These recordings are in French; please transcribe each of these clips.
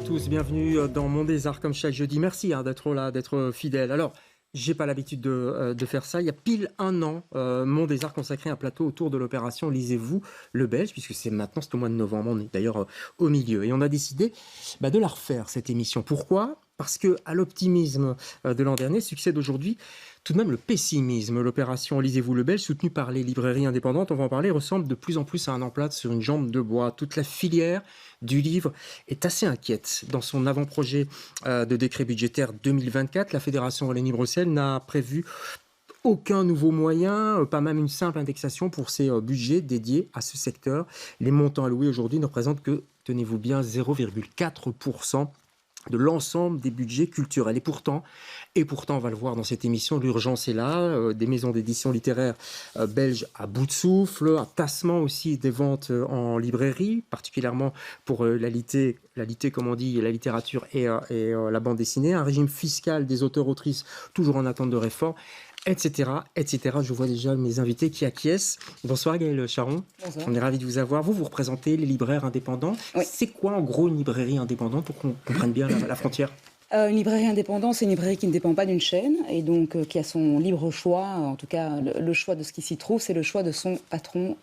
tous, bienvenue dans Monde des Arts comme chaque jeudi. Merci d'être là, d'être fidèle. Alors, j'ai pas l'habitude de faire ça. Il y a pile un an, Monde des Arts consacré un plateau autour de l'opération Lisez-vous le Belge, puisque c'est au mois de novembre, on est d'ailleurs au milieu. Et on a décidé de la refaire, cette émission. Pourquoi ? Parce que à l'optimisme de l'an dernier succède aujourd'hui tout de même le pessimisme. L'opération Lisez-vous le Belge, soutenue par les librairies indépendantes, on va en parler, ressemble de plus en plus à un emplâtre sur une jambe de bois. Toute la filière du livre est assez inquiète. Dans son avant-projet de décret budgétaire 2024, la Fédération Wallonie-Bruxelles n'a prévu aucun nouveau moyen, pas même une simple indexation pour ses budgets dédiés à ce secteur. Les montants alloués aujourd'hui ne représentent que, tenez-vous bien, 0,4% de l'ensemble des budgets culturels. Et pourtant, on va le voir dans cette émission, l'urgence est là. Des maisons d'édition littéraire belges à bout de souffle, un tassement aussi des ventes en librairie, particulièrement pour la littérature et la bande dessinée, un régime fiscal des auteurs-autrices toujours en attente de réforme, etc., etc. Je vois déjà mes invités qui acquiescent. Bonsoir Gaëlle Charon. Bonsoir. On est ravis de vous avoir. Vous représentez les libraires indépendants. Oui. C'est quoi en gros une librairie indépendante pour qu'on comprenne bien la frontière ? Une librairie indépendante, c'est une librairie qui ne dépend pas d'une chaîne et donc qui a son libre choix. En tout cas, le choix de ce qui s'y trouve, c'est le choix de son patron.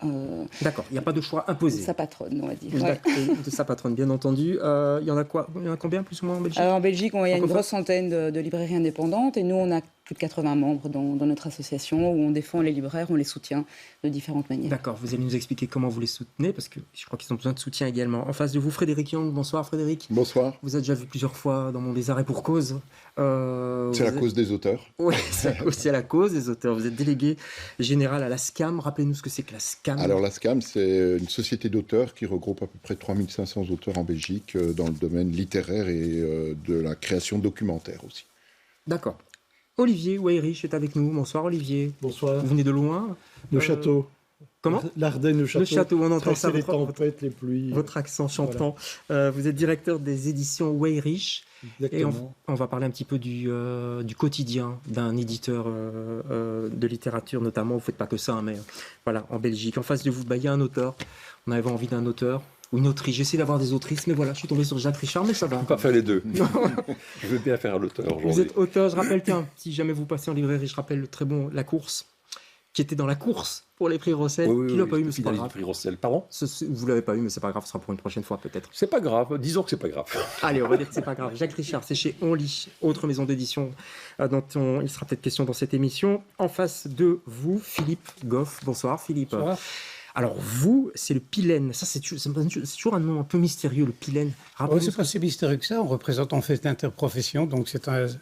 D'accord, il n'y a pas de choix imposé. De sa patronne, on va dire. Ouais. De sa patronne, bien entendu. Il y en a combien plus ou moins en Belgique ? En Belgique, il y a une grosse centaine de librairies indépendantes et nous, on a plus de 80 membres dans notre association où on défend les libraires, on les soutient de différentes manières. D'accord, vous allez nous expliquer comment vous les soutenez parce que je crois qu'ils ont besoin de soutien également. En face de vous, Frédéric Young. Bonsoir Frédéric. Bonsoir. Vous êtes déjà vu plusieurs fois dans Monde des Arts et pour cause. C'est la cause des auteurs. Oui, c'est aussi à la cause des auteurs. Vous êtes délégué général à la SCAM. Rappelez-nous ce que c'est que la SCAM. Alors la SCAM, c'est une société d'auteurs qui regroupe à peu près 3500 auteurs en Belgique dans le domaine littéraire et de la création documentaire aussi. D'accord. Olivier Weyrich est avec nous. Bonsoir Olivier. Bonsoir. Vous venez de loin. Le château. Comment ? L'Ardenne, le château. Le château, on entend ça. Les tempêtes, les pluies. Votre accent chantant. Voilà. Vous êtes directeur des éditions Weyrich. Exactement. Et on va parler un petit peu du quotidien d'un éditeur de littérature, notamment. Vous ne faites pas que ça, mais voilà, en Belgique. En face de vous, il y a un auteur. On avait envie d'un auteur. Ou une autrice. J'essaie d'avoir des autrices, mais voilà, je suis tombé sur Jacques Richard, mais ça va. Je ne peux pas faire les deux. Je veux bien faire l'auteur aujourd'hui. Vous êtes auteur, je rappelle si jamais vous passez en librairie, je rappelle le très bon La Course, qui était dans la course pour les prix Rossel, qui l'a pas eu, mais c'est pas grave. Prix Rossel, pardon ? Vous l'avez pas eu, mais c'est pas grave, ce sera pour une prochaine fois peut-être. C'est pas grave, disons que c'est pas grave. Allez, on va dire que c'est pas grave. Jacques Richard, c'est chez On Lit, autre maison d'édition dont il sera peut-être question dans cette émission. En face de vous, Philippe Goff. Bonsoir Philippe. Bonsoir. Alors vous, c'est le Pilène. Ça, c'est toujours un nom un peu mystérieux, le Pilène. Oui, c'est pas si mystérieux que ça. On représente en fait l'interprofession. Donc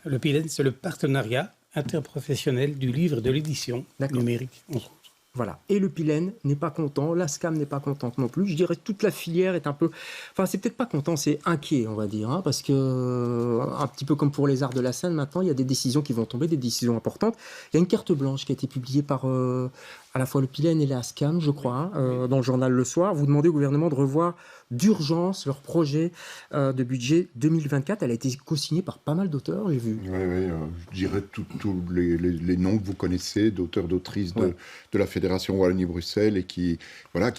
le Pilène, c'est le partenariat interprofessionnel du livre et de l'édition numérique, entre autres. Voilà. Et le Pilène n'est pas content, la SCAM n'est pas contente non plus. Je dirais que toute la filière est un peu... Enfin, c'est peut-être pas content, c'est inquiet, on va dire. Parce que, un petit peu comme pour les arts de la scène, maintenant, il y a des décisions qui vont tomber, des décisions importantes. Il y a une carte blanche qui a été publiée par à la fois le Pilène et la SCAM, je crois, dans le journal Le Soir. Vous demandez au gouvernement de revoir d'urgence leur projet de budget 2024. Elle a été co-signée par pas mal d'auteurs, j'ai vu. Oui, je dirais tous les noms que vous connaissez, d'auteurs, d'autrices de la Fédération Wallonie-Bruxelles et qui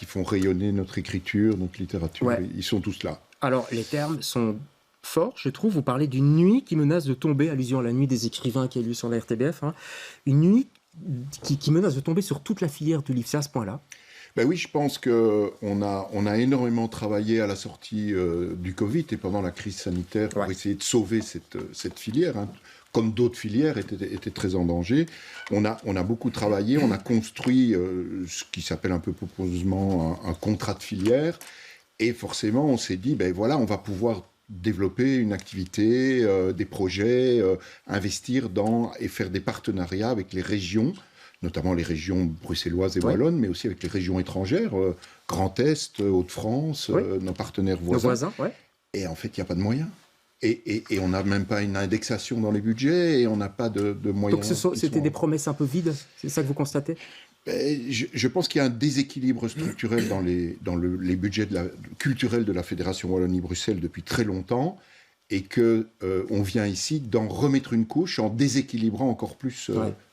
font rayonner notre écriture, notre littérature. Ouais. Ils sont tous là. Alors, les termes sont forts, je trouve. Vous parlez d'une nuit qui menace de tomber, allusion à la nuit des écrivains qui a lieu sur la RTBF. Une nuit qui menace de tomber sur toute la filière du livre. C'est à ce point-là. Ben oui, je pense qu'on a énormément travaillé à la sortie du Covid et pendant la crise sanitaire pour essayer de sauver cette filière, comme d'autres filières étaient très en danger. On a beaucoup travaillé, on a construit ce qui s'appelle un peu pompeusement un contrat de filière, et forcément on s'est dit, on va pouvoir développer une activité, des projets, investir et faire des partenariats avec les régions, notamment les régions bruxelloises et wallonnes, mais aussi avec les régions étrangères, Grand Est, Hauts-de-France, nos partenaires voisins. Nos voisins, Et en fait, il n'y a pas de moyens. Et on n'a même pas une indexation dans les budgets, et on n'a pas de moyens. Donc c'était des promesses un peu vides, c'est ça que vous constatez ? Je pense qu'il y a un déséquilibre structurel dans les budgets culturels de la Fédération Wallonie-Bruxelles depuis très longtemps, et qu'on vient ici d'en remettre une couche en déséquilibrant encore plus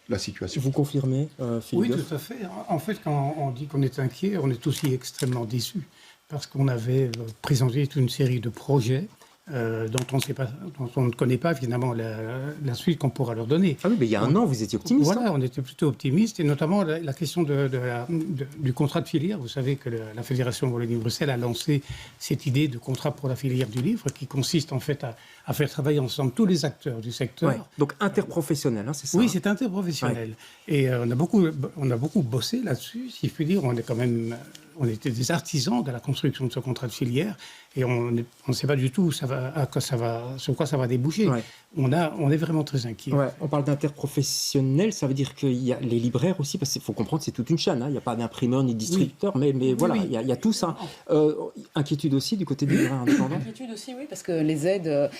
la situation. Vous confirmez, Philippe ? Oui, tout à fait. En fait, quand on dit qu'on est inquiet, on est aussi extrêmement déçu, parce qu'on avait présenté toute une série de projets dont on ne sait pas, dont on ne connaît pas finalement la suite qu'on pourra leur donner. Ah oui, mais il y a un an, vous étiez optimiste. Voilà, on était plutôt optimiste, et notamment la question du contrat de filière. Vous savez que la Fédération Wallonie-Bruxelles a lancé cette idée de contrat pour la filière du livre, qui consiste en fait à faire travailler ensemble tous les acteurs du secteur. Ouais, donc interprofessionnel, hein, c'est ça? Oui, c'est interprofessionnel. Ouais. Et on a beaucoup bossé là-dessus, si je puis dire. On était des artisans de la construction de ce contrat de filière, et on ne sait pas du tout sur quoi ça va déboucher. Ouais. On est vraiment très inquiets. Ouais, on parle d'interprofessionnel, ça veut dire qu'il y a les libraires aussi, parce qu'il faut comprendre que c'est toute une chaîne, hein. Il n'y a pas d'imprimeur ni de distributeur, oui. mais voilà, oui. Il y a tout ça. Inquiétude aussi du côté des libraires indépendants? Inquiétude aussi, oui, parce que les aides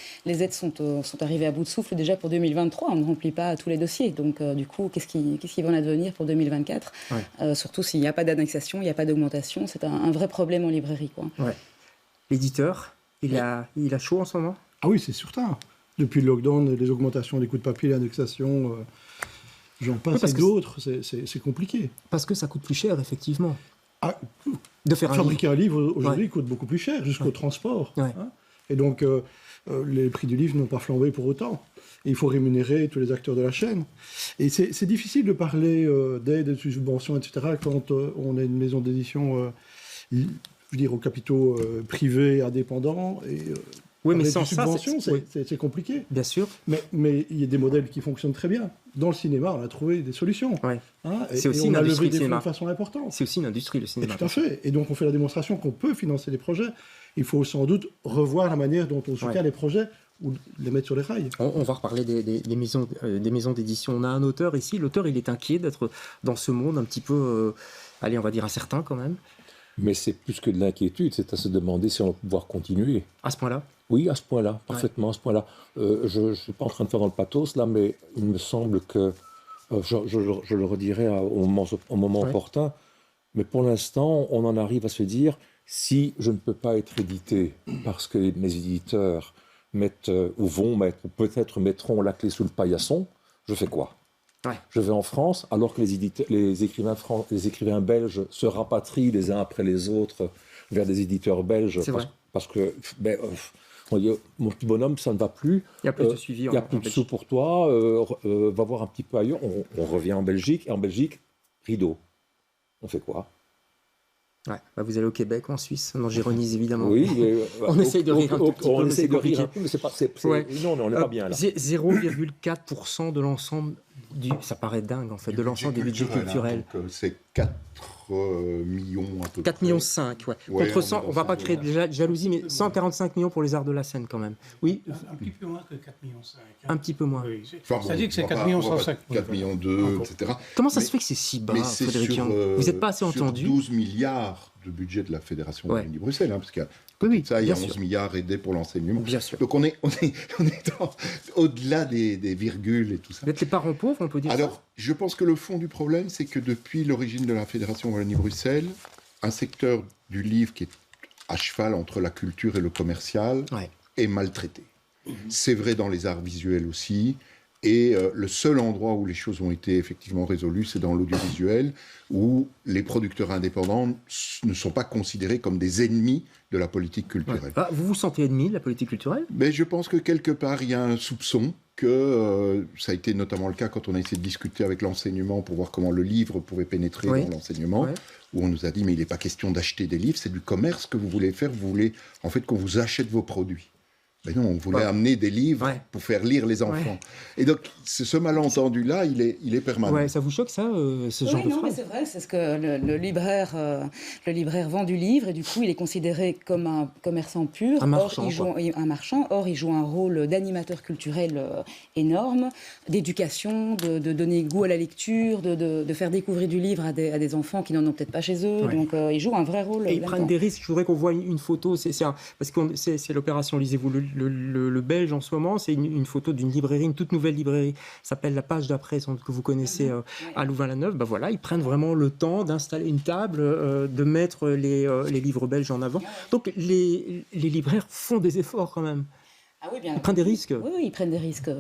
sont arrivées à bout de souffle déjà pour 2023. On ne remplit pas tous les dossiers. Donc, du coup, qu'est-ce qui va en advenir pour 2024 ? Ouais. Surtout s'il n'y a pas d'annexation, il n'y a pas d'augmentation. C'est un vrai problème en librairie, quoi. Ouais. L'éditeur, il a chaud en ce moment? Ah oui, c'est certain. Depuis le lockdown, les augmentations des coûts de papier, l'indexation, j'en passe, et d'autres, c'est compliqué. Parce que ça coûte plus cher, effectivement. Ah, de faire fabriquer un livre aujourd'hui coûte beaucoup plus cher, jusqu'au transport. Ouais. Hein, et donc, les prix du livre n'ont pas flambé pour autant. Et il faut rémunérer tous les acteurs de la chaîne. Et c'est difficile de parler d'aide, de subventions, etc., quand on est une maison d'édition, je veux dire, aux capitaux privés, indépendants. Et, oui, mais sans subventions, c'est compliqué. Bien sûr. Mais il y a des modèles qui fonctionnent très bien. Dans le cinéma, on a trouvé des solutions. Ouais. Hein, c'est aussi une industrie de cinéma. De façon importante. C'est aussi une industrie, le cinéma. Et tout à fait. Et donc, on fait la démonstration qu'on peut financer des projets. Il faut sans doute revoir la manière dont on soutient les projets ou les mettre sur les rails. On va reparler des maisons d'édition. On a un auteur ici. L'auteur, il est inquiet d'être dans ce monde un petit peu, allez, on va dire incertain quand même. Mais c'est plus que de l'inquiétude, c'est à se demander si on va pouvoir continuer. À ce point-là? Oui, à ce point-là, parfaitement à ce point-là. Je ne suis pas en train de faire dans le pathos, là, mais il me semble que, je le redirai au moment opportun, mais pour l'instant, on en arrive à se dire, si je ne peux pas être édité parce que mes éditeurs mettent, ou vont mettre, ou peut-être mettront la clé sous le paillasson, je fais quoi? Je vais en France, alors que les écrivains belges se rapatrient les uns après les autres vers des éditeurs belges. Parce que on dit, mon petit bonhomme, ça ne va plus. Il n'y a plus de suivi. Il n'y a plus de sous pour toi. Va voir un petit peu ailleurs. On revient en Belgique. Et en Belgique, rideau. On fait quoi? Vous allez au Québec ou en Suisse? Non, j'ironise évidemment. Oui, on essaye de rire un tout petit peu. On essaye de rire un peu, mais c'est pas. Non, on n'est pas bien là. 0,4% de l'ensemble ça paraît dingue en fait, de l'ensemble des budgets culturels. Donc, c'est 4 millions à peu près. 4,5 millions, ouais. Contre 100, on ne va pas créer de jalousie, mais 145 millions pour les arts de la scène quand même. Oui. Un petit peu moins que 4,5 millions. Un petit peu moins. Oui. Ça dit que c'est 4 millions 105. 4 millions 2, etc. Comment ça se fait que c'est si bas, Frédéric Yang? Vous n'êtes pas assez entendu? 12 milliars de budget de la Fédération Wallonie-Bruxelles, parce qu'il y a ça, il y a 11 milliards aidés pour l'enseignement. Bien sûr. Donc on est au-delà des virgules et tout ça. Vous êtes les parents pauvres, on peut dire ça? Alors, je pense que le fond du problème, c'est que depuis l'origine de la Fédération Wallonie-Bruxelles, un secteur du livre qui est à cheval entre la culture et le commercial est maltraité. C'est vrai dans les arts visuels aussi. Et le seul endroit où les choses ont été effectivement résolues, c'est dans l'audiovisuel, où les producteurs indépendants ne sont pas considérés comme des ennemis de la politique culturelle. Vous vous sentez ennemi de la politique culturelle? Mais je pense que quelque part, il y a un soupçon que ça a été notamment le cas quand on a essayé de discuter avec l'enseignement pour voir comment le livre pouvait pénétrer dans l'enseignement, où on nous a dit, mais il n'est pas question d'acheter des livres, c'est du commerce que vous voulez faire, vous voulez en fait qu'on vous achète vos produits. Mais non, on voulait amener des livres pour faire lire les enfants. Et donc, ce malentendu-là, il est permanent. Ça vous choque, ça, ce genre de phrase? Non, mais c'est vrai, c'est ce que le libraire vend du livre, et du coup, il est considéré comme un commerçant pur. Un marchand. Or, il joue un rôle d'animateur culturel énorme, d'éducation, de donner goût à la lecture, de faire découvrir du livre à des enfants qui n'en ont peut-être pas chez eux. Donc, il joue un vrai rôle. Et ils prennent des risques. Je voudrais qu'on voit une photo. Parce que c'est l'opération Lisez-vous le Belge en ce moment, c'est une photo d'une librairie, une toute nouvelle librairie, s'appelle La Page d'après, que vous connaissez à Louvain-la-Neuve. Ils prennent vraiment le temps d'installer une table, de mettre les livres belges en avant. Donc les libraires font des efforts quand même. Ah oui, bien. Ils prennent des risques. Oui, ils prennent des risques.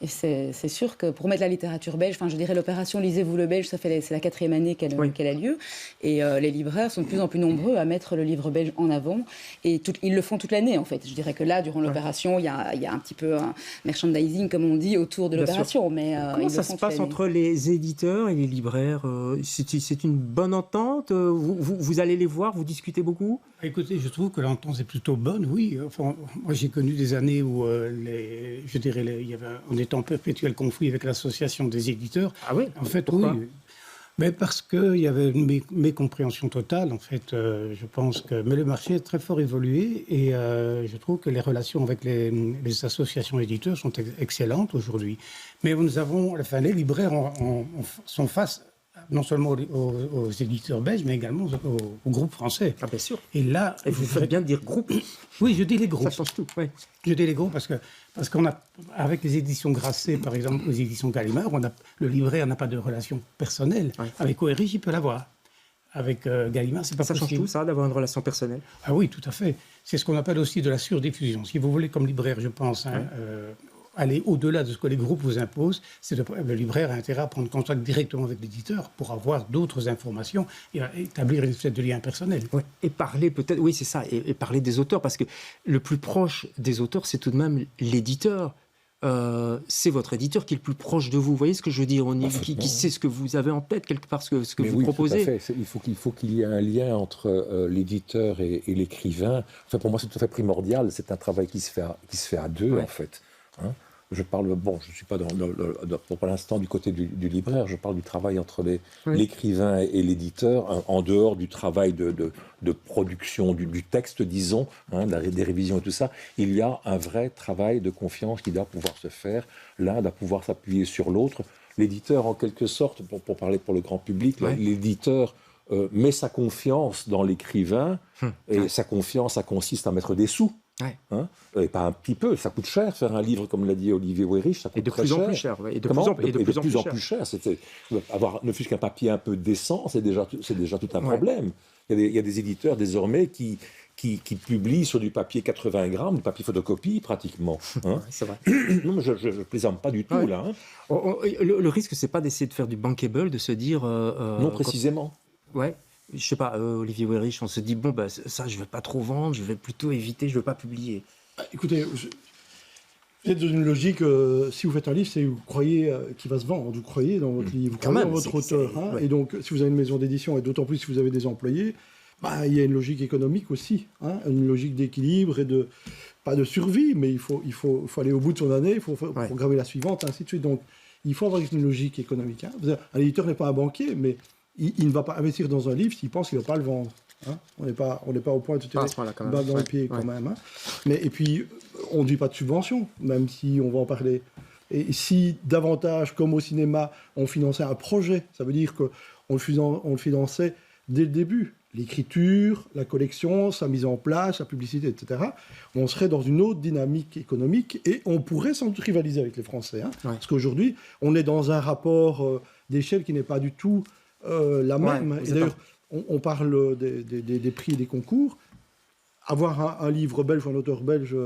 Et c'est sûr que pour mettre la littérature belge, je dirais l'opération Lisez-vous le belge, c'est la 4e année qu'elle a lieu. Et les libraires sont de plus en plus nombreux à mettre le livre belge en avant. Et ils le font toute l'année, en fait. Je dirais que là, durant l'opération, il y a un petit peu un merchandising, comme on dit, autour de l'opération. Mais comment ça se passe entre les éditeurs et les libraires? C'est une bonne entente? Vous allez les voir, vous discutez beaucoup? Écoutez, je trouve que l'entente est plutôt bonne, oui. Enfin, moi, j'ai connu des années où, on était en perpétuel conflit avec l'association des éditeurs. Ah oui? En fait, pourquoi? oui. Mais parce qu'il y avait une mécompréhension totale, en fait. Je pense que... Mais le marché est très fort évolué et je trouve que les relations avec les associations éditeurs sont excellentes aujourd'hui. Mais nous avons... Enfin, les libraires sont face non seulement aux éditeurs belges, mais également aux groupes français. Ah bien sûr. Et là... Et vous faites bien de dire groupe. Oui, je dis les groupes. Ça change tout, oui. Je dis les groupes parce qu'on a, avec les éditions Grasset, par exemple, aux éditions Gallimard, le libraire n'a pas de relation personnelle. Ouais. Avec ORJ, il peut l'avoir. Avec Gallimard, c'est pas possible. Ça change tout, ça, d'avoir une relation personnelle? Ah oui, tout à fait. C'est ce qu'on appelle aussi de la surdiffusion. Si vous voulez, comme libraire, je pense, aller au-delà de ce que les groupes vous imposent, le libraire a intérêt à prendre contact directement avec l'éditeur pour avoir d'autres informations et établir une espèce de lien personnel. Ouais. Et parler peut-être, oui c'est ça, et parler des auteurs, parce que le plus proche des auteurs, c'est tout de même l'éditeur. C'est votre éditeur qui est le plus proche de vous. Vous voyez ce que je veux dire, qui sait ce que vous avez en tête, quelque part, ce que vous proposez. Tout à fait. Il faut qu'il y ait un lien entre l'éditeur et l'écrivain. Enfin, pour moi, c'est tout à fait primordial. C'est un travail qui se fait à deux, en fait. Hein, je parle, je ne suis pas pour l'instant du côté du libraire, je parle du travail entre l'écrivain et l'éditeur, en dehors du travail de production du texte, disons, des révisions et tout ça. Il y a un vrai travail de confiance qui doit pouvoir se faire. L'un doit pouvoir s'appuyer sur l'autre. L'éditeur, en quelque sorte, pour parler pour le grand public, l'éditeur met sa confiance dans l'écrivain, et sa confiance, ça consiste à mettre des sous. Ouais. Et pas un petit peu, ça coûte cher faire un livre, comme l'a dit Olivier Weyrich, ça coûte très cher. Et de plus en plus cher. Avoir ne fût-ce qu'un papier un peu décent, c'est déjà tout un problème. Il y a des éditeurs désormais qui publient sur du papier 80 grammes, du papier photocopie pratiquement. C'est vrai. Non, mais je ne plaisante pas du tout là. Le risque, c'est pas d'essayer de faire du bankable, de se dire... non, précisément. Ouais. Je sais pas, Olivier Weyrich, on se dit, ça, je vais pas trop vendre, je vais plutôt éviter, je veux pas publier. Écoutez, vous êtes dans une logique, si vous faites un livre, c'est vous croyez qu'il va se vendre, vous croyez dans votre livre, vous croyez dans votre auteur. Et donc, si vous avez une maison d'édition, et d'autant plus si vous avez des employés, il y a une logique économique aussi, une logique d'équilibre et pas de survie, mais il faut aller au bout de son année, il faut programmer la suivante, ainsi de suite. Donc, il faut avoir une logique économique. Un éditeur n'est pas un banquier, mais il ne va pas investir dans un livre s'il pense qu'il ne va pas le vendre. On n'est pas au point de se tirer balle dans le pied quand même. Et puis, on ne dit pas de subvention, même si on va en parler. Et si davantage, comme au cinéma, on finançait un projet, ça veut dire qu'on le finançait dès le début. L'écriture, la collection, sa mise en place, la publicité, etc. On serait dans une autre dynamique économique et on pourrait sans doute rivaliser avec les Français. Parce qu'aujourd'hui, on est dans un rapport d'échelle qui n'est pas du tout... la même. Et d'ailleurs, on parle des prix et des concours. Avoir un livre belge ou un auteur belge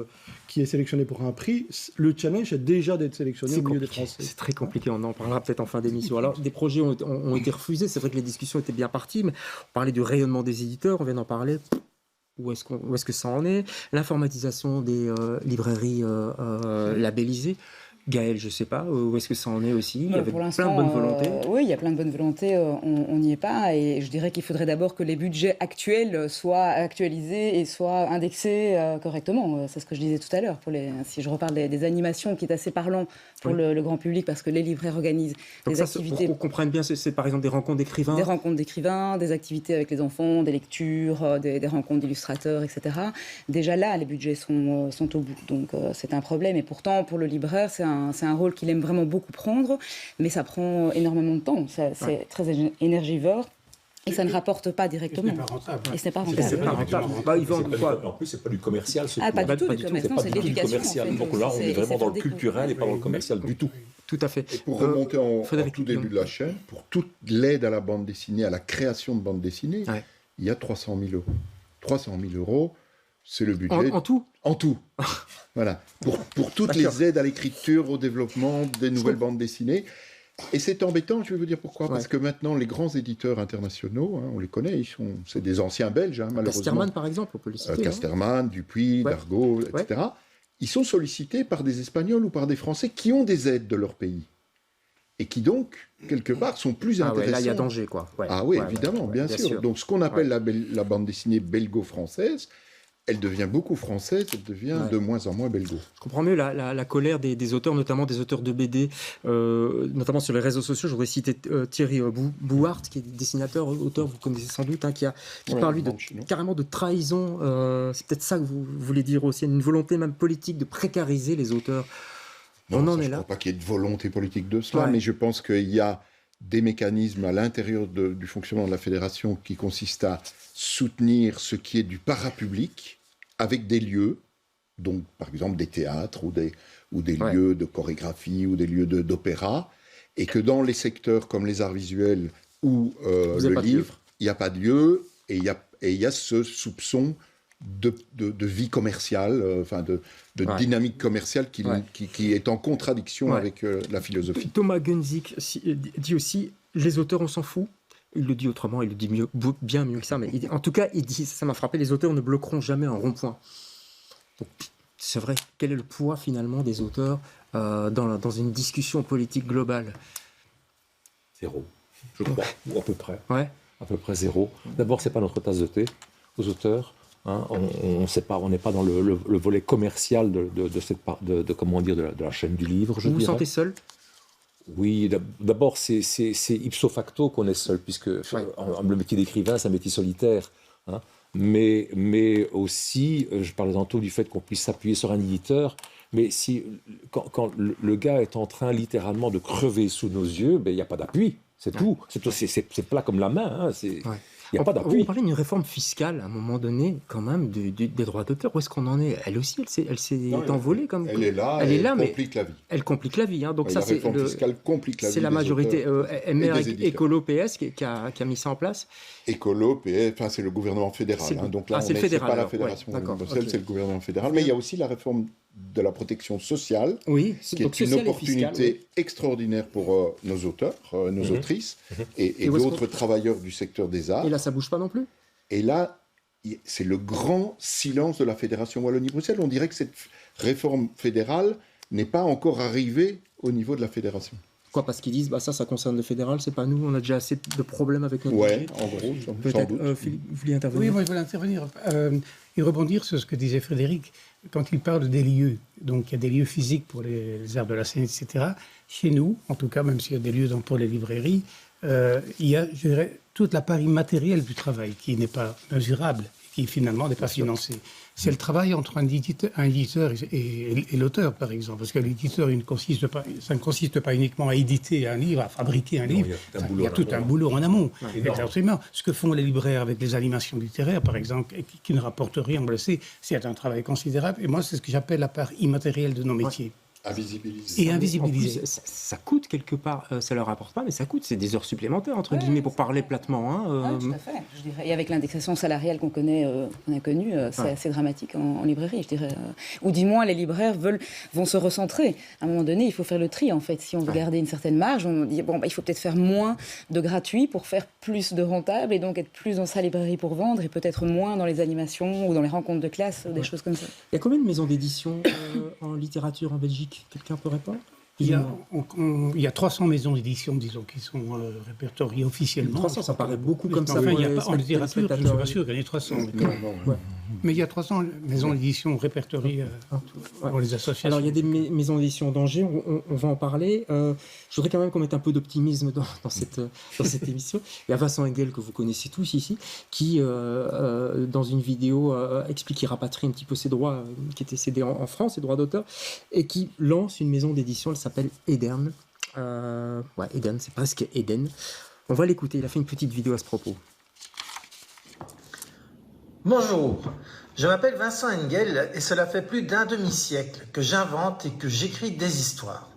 qui est sélectionné pour un prix, le challenge est déjà d'être sélectionné au milieu des Français. C'est très compliqué, on en parlera peut-être en fin d'émission. Alors, des projets ont été refusés, c'est vrai que les discussions étaient bien parties, mais on parlait du rayonnement des éditeurs, on vient d'en parler. Où est-ce que ça en est? L'informatisation des librairies labellisées. Gaël, je ne sais pas, où est-ce que ça en est aussi? Il y avait plein de bonnes volontés. Oui, il y a plein de bonnes volontés, on n'y est pas. Et je dirais qu'il faudrait d'abord que les budgets actuels soient actualisés et soient indexés correctement. C'est ce que je disais tout à l'heure. Si je reparle des animations, qui est assez parlant pour le grand public, parce que les libraires organisent des activités... Pour qu'on comprenne bien, c'est par exemple des rencontres d'écrivains? Des rencontres d'écrivains, des activités avec les enfants, des lectures, des rencontres d'illustrateurs, etc. Déjà là, les budgets sont au bout. Donc c'est un problème. Et pourtant, pour le libraire, c'est un rôle qu'il aime vraiment beaucoup prendre, mais ça prend énormément de temps. C'est très énergivore. Et ça ne rapporte pas directement. Et ce n'est pas rentable. Et ce n'est pas rentable. En plus, c'est pas du commercial. Pas du tout du commercial, c'est de l'éducation. Donc là, on est vraiment dans le culturel et pas dans le commercial du tout. Tout à fait. Et pour remonter au tout début de la chaîne, pour toute l'aide à la bande dessinée, à la création de bande dessinée, il y a 300 000 euros. 300 000 euros, C'est le budget. En tout? En tout. Voilà. Pour toutes les aides à l'écriture, au développement des nouvelles bandes dessinées. Et c'est embêtant, je vais vous dire pourquoi. Parce que maintenant, les grands éditeurs internationaux, on les connaît, c'est des anciens Belges, malheureusement. Casterman, par exemple, on peut le citer. Casterman, Dupuis, Dargaud, etc. Ils sont sollicités par des Espagnols ou par des Français qui ont des aides de leur pays. Et qui donc, quelque part, sont plus intéressants. Là, il y a danger, quoi. Évidemment, bien sûr. Donc, ce qu'on appelle la bande dessinée belgo-française, elle devient beaucoup française, elle devient de moins en moins belgo. Je comprends mieux la colère des auteurs, notamment des auteurs de BD, notamment sur les réseaux sociaux. Je voudrais citer Thierry Bouhart, qui est dessinateur, auteur, vous connaissez sans doute, qui parle, lui, carrément de trahison. C'est peut-être ça que vous voulez dire aussi, une volonté même politique de précariser les auteurs. Non, je ne crois pas qu'il y ait de volonté politique de cela, mais je pense qu'il y a des mécanismes à l'intérieur du fonctionnement de la fédération qui consistent à soutenir ce qui est du parapublic avec des lieux, donc par exemple des théâtres ou des lieux de chorégraphie ou des lieux d'opéra, et que dans les secteurs comme les arts visuels ou le livre, il n'y a pas de lieu et il y a ce soupçon de vie commerciale, de dynamique commerciale qui est en contradiction avec la philosophie. Thomas Gunzik dit aussi, les auteurs, on s'en fout. Il le dit autrement, il le dit bien mieux que ça, mais en tout cas, il dit, ça m'a frappé, les auteurs ne bloqueront jamais un rond-point. Donc, c'est vrai, quel est le poids finalement des auteurs dans une discussion politique globale? Zéro, je crois, ou à peu près. À peu près zéro. D'abord, c'est pas notre tasse de thé aux auteurs. On sait pas, on n'est pas dans le volet commercial de comment dire, de la chaîne du livre. Vous vous sentez seul? Oui, d'abord, c'est ipso facto qu'on est seul, puisque le métier d'écrivain, c'est un métier solitaire. Mais aussi, je parlais tantôt du fait qu'on puisse s'appuyer sur un éditeur, mais quand le gars est en train littéralement de crever sous nos yeux, il n'y a pas d'appui, c'est tout. C'est plat comme la main, il n'y a pas d'appui. On parlait d'une réforme fiscale, à un moment donné, quand même, des droits d'auteur. Où est-ce qu'on en est? Elle aussi, elle s'est envolée. Elle est là, elle complique la vie. Elle complique la vie. Donc la réforme fiscale complique la vie. C'est la majorité MR Écolo PS qui a mis ça en place. Écolo PS, c'est le gouvernement fédéral. Donc là, c'est pas la fédération de Bruxelles, c'est le gouvernement fédéral. Mais il y a aussi la réforme de la protection sociale, qui est une opportunité extraordinaire pour nos auteurs, nos autrices et d'autres travailleurs du secteur des arts. Et là, ça bouge pas non plus. Et là, c'est le grand silence de la Fédération Wallonie-Bruxelles. On dirait que cette réforme fédérale n'est pas encore arrivée au niveau de la fédération. Quoi, parce qu'ils disent, ça concerne le fédéral, c'est pas nous, on a déjà assez de problèmes avec notre budget. En gros, peut-être. Philippe, vous vouliez intervenir? Oui, moi je voulais intervenir et rebondir sur ce que disait Frédéric quand il parle des lieux. Donc il y a des lieux physiques pour les arts de la scène, etc. Chez nous, en tout cas, même s'il y a des lieux pour les librairies, il y a, je dirais, toute la part immatérielle du travail qui n'est pas mesurable, qui finalement n'est pas financée. C'est le travail entre un éditeur et l'auteur, par exemple. Parce que l'éditeur, ça ne consiste pas uniquement à éditer un livre, à fabriquer un livre. Il y a tout un boulot en amont. Absolument. Ce que font les libraires avec les animations littéraires, par exemple, qui ne rapportent rien, on le sait, c'est un travail considérable. Et moi, c'est ce que j'appelle la part immatérielle de nos métiers. Invisibiliser. Et invisibiliser. En plus, ça coûte quelque part, ça leur apporte pas, mais ça coûte, c'est des heures supplémentaires, entre guillemets, pour parler platement. Tout à fait, je dirais. Et avec l'indexation salariale qu'on a connue, c'est assez dramatique en librairie, je dirais. Ou du moins, les libraires vont se recentrer. À un moment donné, il faut faire le tri, en fait. Si on veut garder une certaine marge, on dit, il faut peut-être faire moins de gratuit pour faire plus de rentable, et donc être plus dans sa librairie pour vendre, et peut-être moins dans les animations ou dans les rencontres de classe, des choses comme ça. Il y a combien de maisons d'édition en littérature en Belgique? Quelqu'un peut répondre? Il y a 300 maisons d'édition, disons, qui sont répertoriées officiellement. 300, ça paraît beaucoup comme ça. Il y a pas, en littérature, je ne suis pas sûr qu'il y en ait 300. Mais il y a 300 maisons d'édition répertoriées dans les associations. Alors, il y a des maisons d'édition d'Angers, on va en parler. Je voudrais quand même qu'on mette un peu d'optimisme dans cette émission. Il y a Vincent Engel, que vous connaissez tous ici, qui, dans une vidéo, explique qu'il rapatrie un petit peu ses droits qui étaient cédés en France, ses droits d'auteur, et qui lance une maison d'édition, elle s'appelle Eden. Eden, c'est presque Eden. On va l'écouter, il a fait une petite vidéo à ce propos. Bonjour, je m'appelle Vincent Engel et cela fait plus d'un demi-siècle que j'invente et que j'écris des histoires.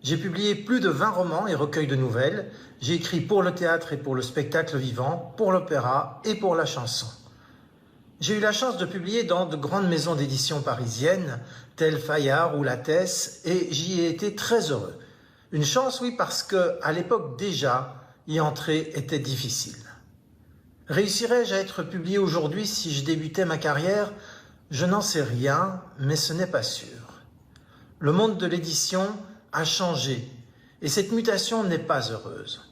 J'ai publié plus de 20 romans et recueils de nouvelles. J'ai écrit pour le théâtre et pour le spectacle vivant, pour l'opéra et pour la chanson. J'ai eu la chance de publier dans de grandes maisons d'édition parisiennes, telles Fayard ou Lattès, et j'y ai été très heureux. Une chance, oui, parce que à l'époque déjà, y entrer était difficile. Réussirais-je à être publié aujourd'hui si je débutais ma carrière? Je n'en sais rien, mais ce n'est pas sûr. Le monde de l'édition a changé, et cette mutation n'est pas heureuse.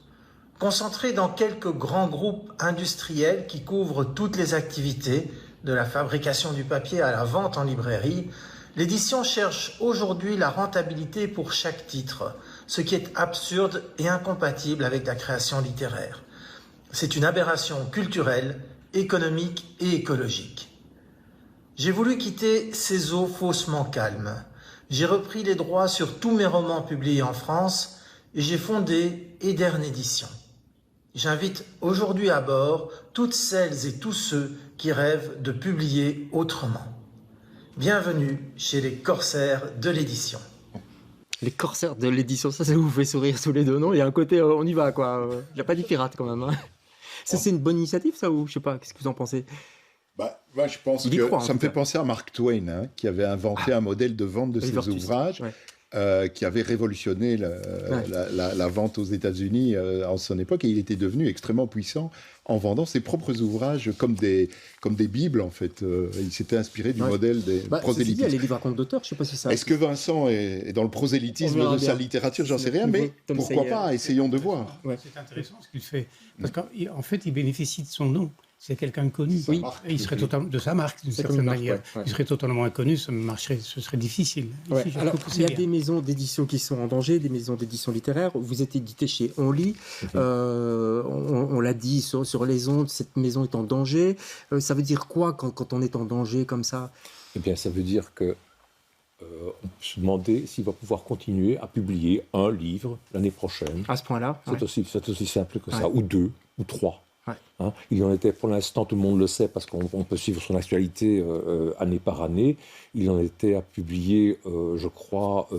Concentré dans quelques grands groupes industriels qui couvrent toutes les activités, de la fabrication du papier à la vente en librairie, l'édition cherche aujourd'hui la rentabilité pour chaque titre, ce qui est absurde et incompatible avec la création littéraire. C'est une aberration culturelle, économique et écologique. J'ai voulu quitter ces eaux faussement calmes. J'ai repris les droits sur tous mes romans publiés en France et j'ai fondé Edern Éditions. J'invite aujourd'hui à bord toutes celles et tous ceux qui rêvent de publier autrement. Bienvenue chez les corsaires de l'édition. Les corsaires de l'édition, ça vous fait sourire tous les deux, non? Il y a un côté, on y va, quoi. Il n'y a pas dit pirate, quand même. Hein. Ça, c'est une bonne initiative, ça, ou je sais pas, qu'est-ce que vous en pensez? Moi, je pense que ça me fait penser à Mark Twain, hein, qui avait inventé un modèle de vente de ses ouvrages. Ouais. Qui avait révolutionné la vente aux États-Unis en son époque, et il était devenu extrêmement puissant en vendant ses propres ouvrages comme des bibles, en fait. Il s'était inspiré du modèle des prosélytismes. Il y a les livres à compte d'auteur, je ne sais pas si ça... Est-ce que Vincent est dans le prosélytisme de sa littérature? J'en sais rien, mais pourquoi pas? Essayons de voir. Ouais. C'est intéressant ce qu'il fait, parce qu'en fait, il bénéficie de son nom. C'est quelqu'un de connu. Oui. Il serait totalement de sa marque, d'une certaine manière. Ouais. Il serait totalement inconnu, ce serait difficile. Ouais. Ici, alors, il y a des maisons d'édition qui sont en danger, des maisons d'édition littéraire. Vous êtes édité chez Onlit. On l'a dit sur les ondes, cette maison est en danger. Ça veut dire quoi quand on est en danger comme ça? Eh bien, ça veut dire que on peut se demander s'il va pouvoir continuer à publier un livre l'année prochaine. À ce point-là? C'est aussi simple que ça, ou 2, ou 3. Ouais. Hein, il en était, pour l'instant, tout le monde le sait parce qu'on peut suivre son actualité année par année. Il en était à publier, je crois,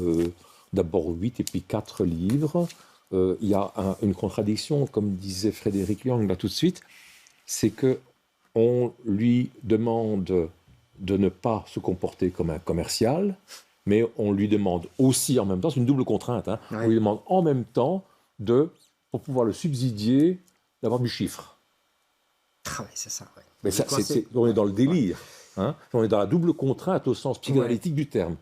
d'abord 8 et puis 4 livres. Il y a une contradiction, comme disait Frédéric Young là tout de suite, c'est qu'on lui demande de ne pas se comporter comme un commercial, mais on lui demande aussi en même temps, c'est une double contrainte, hein, on lui demande en même temps pour pouvoir le subsidier, d'avoir du chiffre. Ah oui, c'est ça. Ouais. Mais ça, on est dans le délire. Hein, on est dans la double contrainte au sens psychanalytique du terme.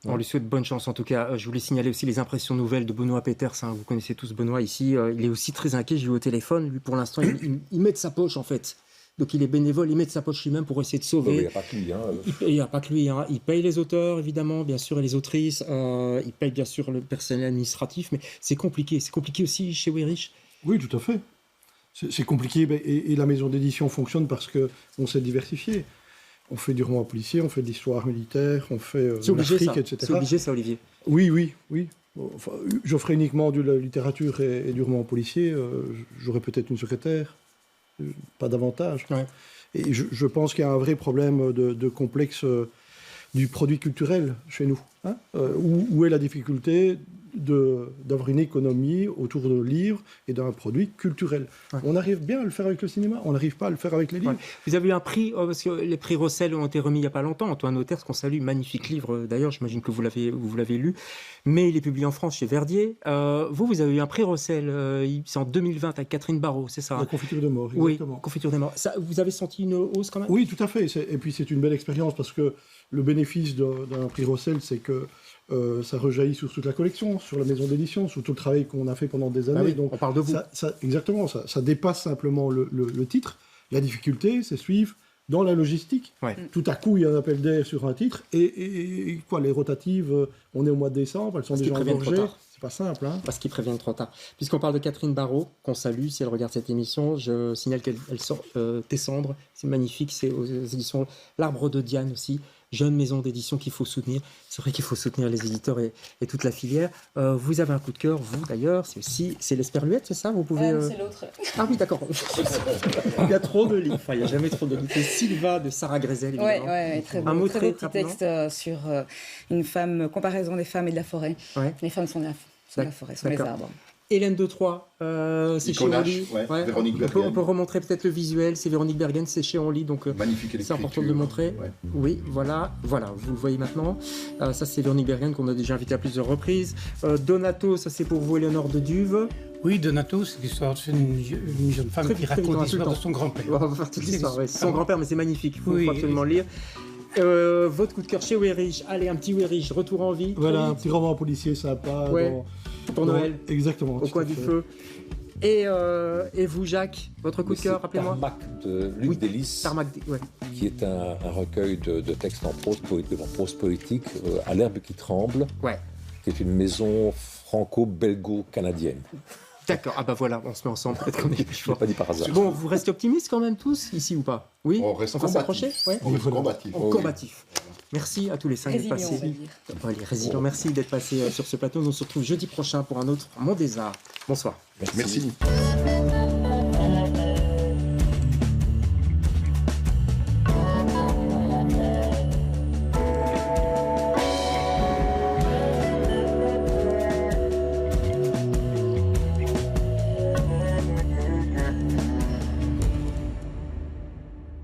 On lui souhaite bonne chance en tout cas. Je voulais signaler aussi les impressions nouvelles de Benoît Peters. Hein. Vous connaissez tous Benoît ici. Il est aussi très inquiet. J'ai eu au téléphone. Lui, pour l'instant, il met de sa poche en fait. Donc il est bénévole, il met de sa poche lui-même pour essayer de sauver. Il n'y a pas que lui. Hein. Il n'y a pas que lui. Hein. Il paye les auteurs, évidemment, bien sûr, et les autrices. Il paye bien sûr le personnel administratif. Mais c'est compliqué. C'est compliqué aussi chez Weyrich. Oui, tout à fait. C'est compliqué, et la maison d'édition fonctionne parce qu'on s'est diversifié. On fait du roman policier, on fait de l'histoire militaire, on fait de l'Afrique, etc. C'est obligé ça, Olivier? Oui. Enfin, j'offrais uniquement de la littérature et du roman policier. J'aurais peut-être une secrétaire, pas davantage. Ouais. Et je pense qu'il y a un vrai problème de complexe du produit culturel chez nous. Hein, où est la difficulté d'avoir une économie autour de livres et d'un produit culturel. Ouais. On arrive bien à le faire avec le cinéma, on n'arrive pas à le faire avec les livres. Ouais. Vous avez eu un prix, parce que les prix Rossel ont été remis il n'y a pas longtemps. Antoine Auter, ce qu'on salue, magnifique livre d'ailleurs, j'imagine que vous l'avez lu, mais il est publié en France chez Verdier. Vous avez eu un prix Rossel, c'est en 2020 avec Catherine Barraud, c'est ça? La confiture de mort, exactement. Oui, confiture de mort. Ça, vous avez senti une hausse quand même? Oui, tout à fait. Et puis c'est une belle expérience parce que le bénéfice d'un prix Rossel, c'est que ça rejaillit sur toute la collection, sur la maison d'édition, sur tout le travail qu'on a fait pendant des années. Ah oui, donc, on parle de vous. Exactement, ça dépasse simplement le titre. La difficulté, c'est suivre dans la logistique. Ouais. Tout à coup, il y a un appel d'air sur un titre, et quoi, les rotatives, on est au mois de décembre, elles sont déjà engorgées. C'est pas simple. Hein. Parce qu'ils préviennent trop tard. Puisqu'on parle de Catherine Barraud, qu'on salue, si elle regarde cette émission, je signale qu'elle sort Tes cendres, c'est magnifique, c'est aux éditions L'Arbre de Diane aussi. Jeune maison d'édition qu'il faut soutenir. C'est vrai qu'il faut soutenir les éditeurs et toute la filière. Vous avez un coup de cœur, vous d'ailleurs, c'est l'Esperluette, c'est ça? Vous pouvez. C'est l'autre. Ah oui, d'accord. Il y a trop de livres. Enfin, il n'y a jamais trop de livres. C'est Sylva de Sarah Grezel, évidemment. Oui, très beau. Un mot très petit texte sur une femme, comparaison des femmes et de la forêt. Ouais. Les femmes sont la forêt, sont les arbres. Hélène de Troyes, c'est chez Only. Ouais. Véronique Bergen. On peut remontrer peut-être le visuel, c'est Véronique Bergen, c'est chez Only, donc magnifique c'est important de le montrer. Ouais. Oui, voilà, vous le voyez maintenant. Ça, c'est Véronique Bergen qu'on a déjà invité à plusieurs reprises. Donato, ça c'est pour vous, Éléonore de Duve. Oui, Donato, c'est l'histoire d'une jeune femme qui raconte l'histoire de son grand-père. On va faire toute l'histoire, son grand-père, mais c'est magnifique, il faut absolument le lire. Votre coup de cœur chez Weyrich, allez, un petit Weyrich, Retour en vie. Voilà, un petit roman policier sympa. Pour Noël. Exactement. Au coin du feu. Et vous, Jacques, votre coup de cœur, rappelez-moi. Tarmac de Luc Delis, qui est un recueil de textes en prose poétique, à l'herbe qui tremble, qui est une maison franco-belgo-canadienne. D'accord, ah bah voilà, on se met ensemble, peut-être qu'on est plus fort. Pas dit par hasard. Bon, vous restez optimistes quand même tous, ici ou pas? Oui, on reste combatif. On reste combatif. Combatif. Merci à tous les 5 d'être passés. Résilients, merci d'être passés sur ce plateau. On se retrouve jeudi prochain pour un autre Monde des Arts. Bonsoir. Merci.